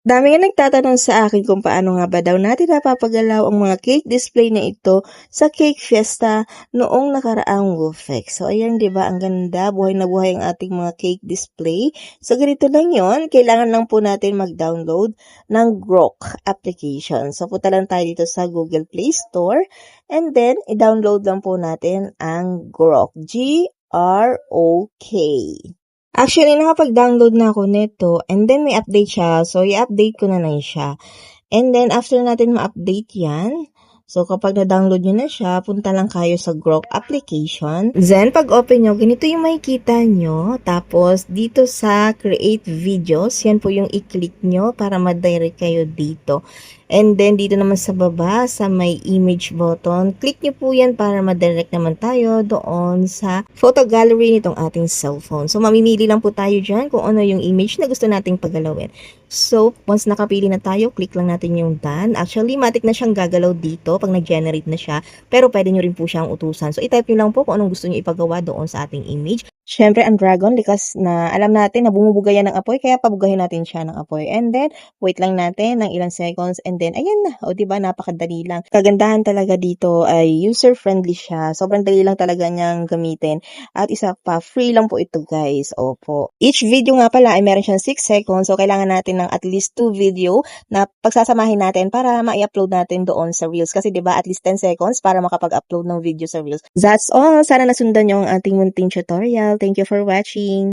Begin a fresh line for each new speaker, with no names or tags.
Dami nga nagtatanong sa akin kung paano nga ba daw natin napapagalaw ang mga cake display na ito sa Cake Fiesta noong nakaraang WOOFEX. So ayan, 'di ba, ang ganda, buhay na buhay ang ating mga cake display. So ganito lang 'yon, kailangan lang po natin mag-download ng Grok application. So punta lang tayo dito sa Google Play Store and then i-download lang po natin ang Grok, Grok. Actually, nakapag-download na ako nito and then may update siya. So, i-update ko na lang siya. And then, after natin ma-update yan, so kapag na-download nyo na siya, punta lang kayo sa Grok application. Then, pag open nyo, ganito yung makikita nyo. Tapos, dito sa create videos, yan po yung i-click nyo para ma-direct kayo dito. And then, dito naman sa baba, sa may image button, click nyo po yan para ma-direct naman tayo doon sa photo gallery nitong ating cellphone. So, mamimili lang po tayo dyan kung ano yung image na gusto nating pagalawin. So, once nakapili na tayo, click lang natin yung done. Actually, matik na siyang gagalaw dito pag nag-generate na siya. Pero pwede nyo rin po siyang utusan. So, i-type nyo lang po kung anong gusto nyo ipagawa doon sa ating image. Syempre, ang dragon, likas na alam natin na bumubuga yan ng apoy, kaya pabugahin natin siya ng apoy. And then, wait lang natin ng ilang seconds and then, ayan na. O, diba, napakadali lang. Kagandahan talaga dito ay user-friendly siya. Sobrang dali lang talaga niyang gamitin. At isa pa, free lang po ito, guys. Opo. Each video nga pala ay meron siyang 6 seconds. So, kailangan natin ng at least 2 video na pagsasamahin natin para ma-upload natin doon sa Reels. Kasi, diba, at least 10 seconds para makapag-upload ng video sa Reels. That's all. Sana nasundan niyo ang ating munting tutorial. Thank you for watching.